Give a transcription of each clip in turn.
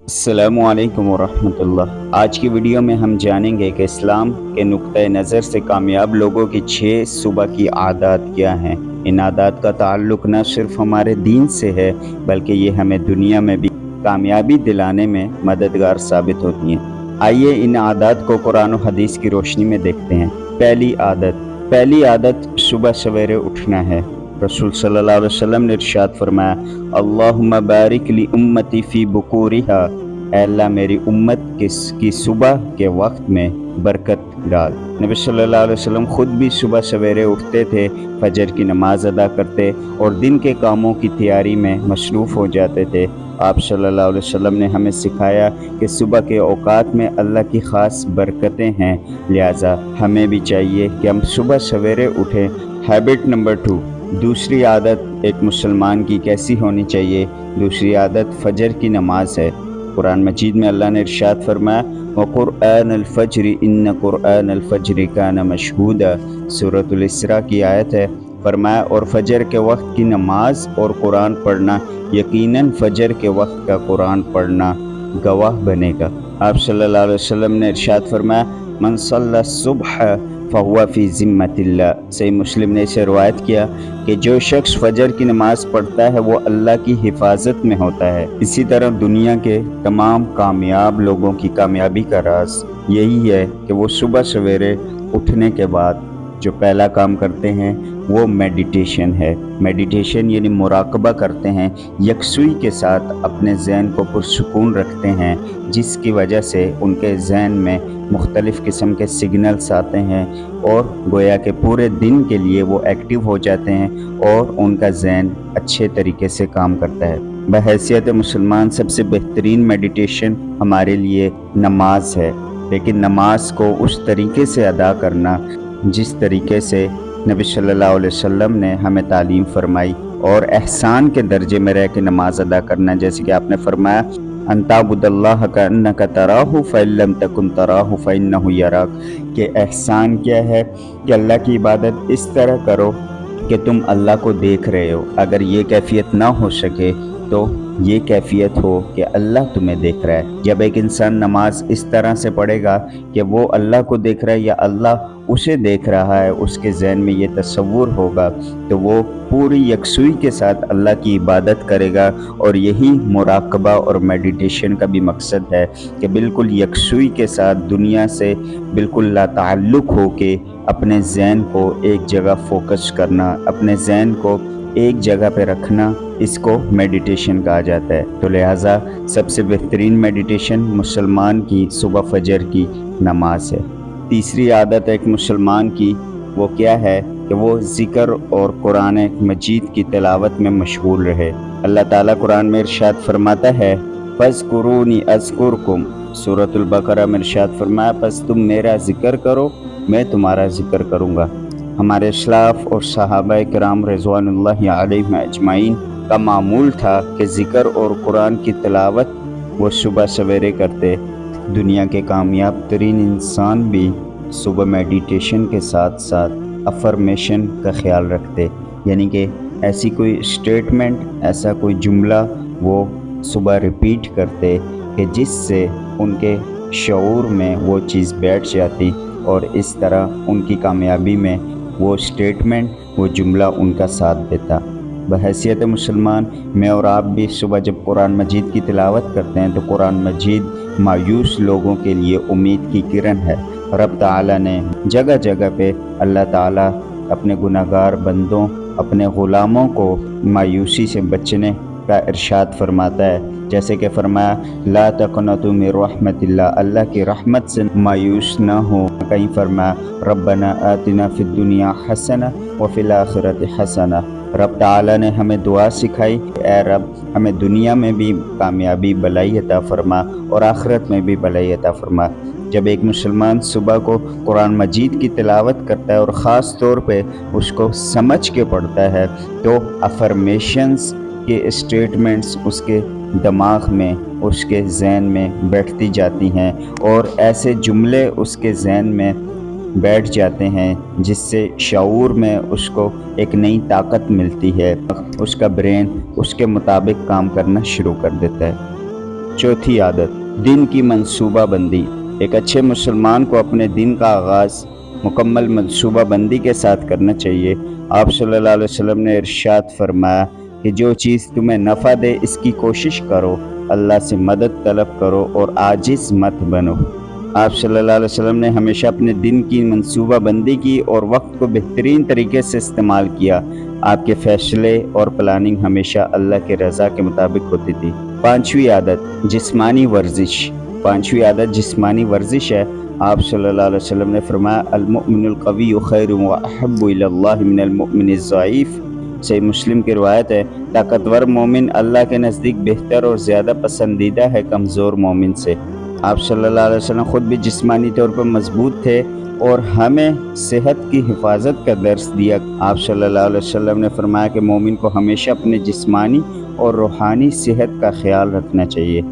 अस्सलामु अलैकुम वरहमतुल्लाह। आज की वीडियो में हम जानेंगे कि इस्लाम के नुक्ते नज़र से कामयाब लोगों की 6 सुबह की आदत क्या हैं। इन आदत का ताल्लुक़ न सिर्फ हमारे दीन से है बल्कि ये हमें दुनिया में भी कामयाबी दिलाने में मददगार साबित होती हैं। आइए इन आदत को कुरान और हदीस की रोशनी में देखते हैं। पहली आदत सुबह सवेरे उठना है। रसूल सल्लल्लाहु अलैहि वसल्लम ने इरशाद फरमाया, अल्लाहुम्मा बारिक ली उम्मती फ़ी बुकूरिहा, ऐ अल्लाह मेरी उम्मत की सुबह के वक्त में बरकत डाल। नबी सल्लल्लाहु अलैहि वसल्लम ख़ुद भी सुबह सवेरे उठते थे, फजर की नमाज अदा करते और दिन के कामों की तैयारी में मसरूफ़ हो जाते थे। आप सल्लल्लाहु अलैहि वसल्लम ने हमें सिखाया कि सुबह के औकात में अल्लाह की ख़ास बरकतें हैं, लिहाजा हमें भी चाहिए कि हम सुबह सवेरे उठें। हैबिट नंबर 2, दूसरी आदत एक मुसलमान की कैसी होनी चाहिए। दूसरी आदत फजर की नमाज है। कुरान मजीद में अल्लाह ने इरशाद फरमाया, वक़ुरआनल फ़ज्रि इन्न क़ुरआनल फ़ज्रि कान मशहूदा। सूरतुल इसरा की आयत है। फरमाया, और फजर के वक्त की नमाज और कुरान पढ़ना, यकीनन फजर के वक्त का कुरान पढ़ना गवाह बनेगा। आप सल्लल्लाहु अलैहि वसल्लम ने इरशाद फरमाया, मन सल्ला सुबह फ़हुवा फ़ी ज़िम्मतिल्लाह। सही मुस्लिम ने इसे रवायत किया कि जो शख्स फजर की नमाज पढ़ता है वो अल्लाह की हिफाजत में होता है। इसी तरह दुनिया के तमाम कामयाब लोगों की कामयाबी का राज यही है कि वो सुबह सवेरे उठने के बाद जो पहला काम करते हैं वो मेडिटेशन है। मेडिटेशन यानी मुराकबा करते हैं, यकसुई के साथ अपने ज़हन को पुरसुकून रखते हैं, जिसकी वजह से उनके ज़हन में मुख्तलिफ़ किस्म के सिग्नल्स आते हैं और गोया के पूरे दिन के लिए वो एक्टिव हो जाते हैं और उनका ज़हन अच्छे तरीके से काम करता है। बहैसियत मुसलमान सबसे बेहतरीन मेडिटेशन हमारे लिए नमाज है, लेकिन नमाज को उस तरीके से अदा करना जिस तरीके से नबी सल्लल्लाहु अलैहि वसल्लम ने हमें तालीम फरमाई, और एहसान के दर्जे में रह के नमाज अदा करना, जैसे कि आपने फरमाया, अंताबुदल्लाह का अन्नका तराहु फ़इल्लम तकुन तराहु फ़इन्नहु यराक। कि एहसान क्या है कि अल्लाह की इबादत इस तरह करो कि तुम अल्लाह को देख रहे हो। अगर ये कैफियत ना हो सके तो ये कैफियत हो कि अल्लाह तुम्हें देख रहा है। जब एक इंसान नमाज इस तरह से पढ़ेगा कि वो अल्लाह को देख रहा है या अल्लाह उसे देख रहा है, उसके ज़हन में ये तसव्वुर होगा, तो वो पूरी यकसुई के साथ अल्लाह की इबादत करेगा। और यही मुराकबा और मेडिटेशन का भी मकसद है कि बिल्कुल यकसुई के साथ दुनिया से बिल्कुल लाताल्लुक़ हो के अपने ज़हन को एक जगह फोकस करना, अपने ज़हन को एक जगह पे रखना, इसको मेडिटेशन कहा जाता है। तो लिहाजा सबसे बेहतरीन मेडिटेशन मुसलमान की सुबह फजर की नमाज है। तीसरी आदत एक मुसलमान की वो क्या है कि वो ज़िक्र और कुरान मजीद की तिलावत में मशगूल रहे। अल्लाह ताला कुरान में इरशाद फरमाता है, फ़ज़्कुरूनी अज़्कुरकुम। सूरतुल बकरा में इरशाद फरमाया, बस तुम मेरा ज़िक्र करो, मैं तुम्हारा ज़िक्र करूँगा। हमारे इस्लाफ और सहाबाए किराम रिज़वानुल्लाहि अलैहिम अजमाइन का मामूल था कि ज़िक्र और कुरान की तिलावत वो सुबह सवेरे करते। दुनिया के कामयाब तरीन इंसान भी सुबह मेडिटेशन के साथ साथ अफर्मेशन का ख्याल रखते, यानी कि ऐसी कोई स्टेटमेंट, ऐसा कोई जुमला वो सुबह रिपीट करते कि जिससे उनके शऊर में वो चीज़ बैठ जाती और इस तरह उनकी कामयाबी में वो स्टेटमेंट, वो जुमला उनका साथ देता। बहैसियत मुसलमान मैं और आप भी सुबह जब कुरान मजीद की तिलावत करते हैं तो कुरान मजीद मायूस लोगों के लिए उम्मीद की किरण है। रब ताला ने जगह जगह पे अल्लाह ताला अपने गुनाहगार बंदों, अपने ग़ुलामों को मायूसी से बचने का इरशाद फरमाता है। जैसे कि फरमाया, ला तक़नतु मिन रहमतिल्लाह, अल्लाह की रहमत से मायूस ना हो। कहीं फरमाया, रब्बना आतिना फ़िद दुनिया हसना व फ़िल आखिरति हसना। रब ताला ने हमें दुआ सिखाई, ए रब हमें दुनिया में भी कामयाबी भलाई अता फरमा और आखिरत में भी भलाई अता फरमा। जब एक मुसलमान सुबह को कुरान मजीद की तिलावत करता है और ख़ास तौर पे उसको समझ के पढ़ता है, तो अफर्मेशंस के स्टेटमेंट्स उसके दिमाग में, उसके ज़हन में बैठती जाती हैं और ऐसे जुमले उसके ज़हन में बैठ जाते हैं जिससे शऊर में उसको एक नई ताकत मिलती है। उसका ब्रेन उसके मुताबिक काम करना शुरू कर देता है। चौथी आदत, दिन की मंसूबा बंदी। एक अच्छे मुसलमान को अपने दिन का आगाज़ मुकम्मल मंसूबा बंदी के साथ करना चाहिए। आप सल्लल्लाहु अलैहि वसल्लम ने इरशाद फरमाया कि जो चीज़ तुम्हें नफ़ा दे इसकी कोशिश करो, अल्लाह से मदद तलब करो और आजिज़ मत बनो। आप सल्लल्लाहु अलैहि वसल्लम ने हमेशा अपने दिन की मंसूबा बंदी की और वक्त को बेहतरीन तरीके से इस्तेमाल किया। आपके फ़ैसले और प्लानिंग हमेशा अल्लाह की रज़ा के मुताबिक होती थी। पाँचवीं आदत, जिस्मानी वर्जिश। पाँचवीं आदत जिस्मानी वर्जिश है। आप सल्लल्लाहु अलैहि वसल्लम ने फरमाया अल-मुअमिनुल क़विय्यु खैरुन व अहब्बु इलल्लाहि मिनल मुअमिनिज़ ज़ईफ़। सही मुस्लिम की रिवायत है, ताकतवर मोमिन अल्लाह के नज़दीक बेहतर और ज़्यादा पसंदीदा है कमज़ोर मोमिन से। आप सल्लल्लाहु अलैहि वसल्लम ख़ुद भी जिस्मानी तौर पर मजबूत थे और हमें सेहत की हिफाजत का दर्स दिया। आप सल्लल्लाहु अलैहि वसल्लम ने फरमाया कि मोमिन को हमेशा अपने जिस्मानी और रूहानी सेहत का ख्याल रखना चाहिए।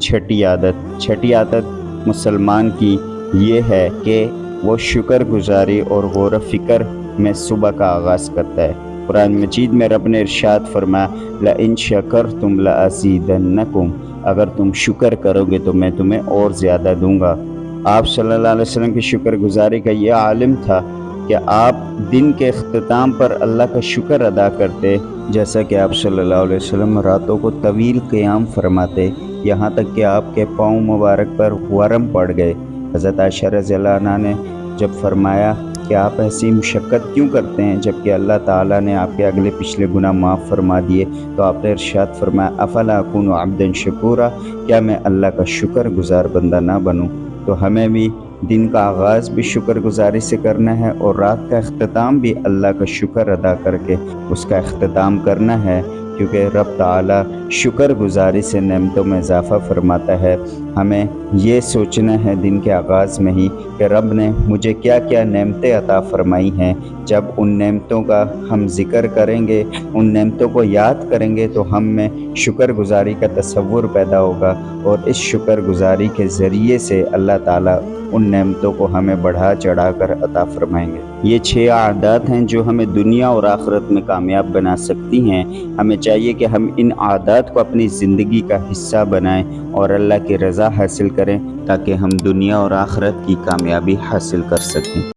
छठी आदत मुसलमान की ये है कि वो शुक्रगुजारी और गौर फ़िक्र में सुबह का आगाज़ करता है। कुरान मजीद में रब ने इरशाद फरमाया लइन शकरतुम लअज़ीदन्नकुम, अगर तुम शुक्र करोगे तो मैं तुम्हें और ज़्यादा दूंगा। आप सल्लल्लाहु अलैहि वसल्लम की शुक्रगुजारी का यह आलिम था कि आप दिन के इख्तिताम पर अल्लाह का शुक्र अदा करते, जैसा कि आप सल्लल्लाहु अलैहि वसल्लम रातों को तवील क़याम फरमाते, यहाँ तक कि आपके पाँव मुबारक पर वरम पड़ गए। हज़रत आयशा रज़ियल्लाहु अन्हा ने जब फरमाया कि आप ऐसी मुशक्क़त क्यों करते हैं जबकि अल्लाह ताला ने आपके अगले पिछले गुनाह माफ़ फरमा दिए, तो आपने इरशाद फरमाया अफ़ला अकूनु अब्दन शकूरा, क्या मैं अल्लाह का शुक्रगुज़ार बंदा ना बनूँ। तो हमें भी दिन का आगाज़ भी शुक्रगुजारी से करना है और रात का इख्तिताम भी अल्लाह का शुक्र अदा करके उसका इख्तिताम करना है, क्योंकि रब ताला शुक्रगुजारी से नेमतों में इजाफ़ा फरमाता है। हमें ये सोचना है दिन के आगाज़ में ही कि रब ने मुझे क्या क्या नेमतें अता फ़रमाई हैं। जब उन नेमतों का हम ज़िक्र करेंगे, उन नेमतों को याद करेंगे, तो हम में शुक्रगुजारी का तसव्वुर पैदा होगा और इस शुक्रगुजारी के ज़रिए से अल्लाह ताला उन नेमतों को हमें बढ़ा चढ़ा कर अता फ़रमाएंगे। ये 6 आदत हैं जो हमें दुनिया और आखिरत में कामयाब बना सकती हैं। हमें चाहिए कि हम इन आदत को अपनी ज़िंदगी का हिस्सा बनाएं और अल्लाह की रज़ा हासिल करें, ताकि हम दुनिया और आखिरत की कामयाबी हासिल कर सकें।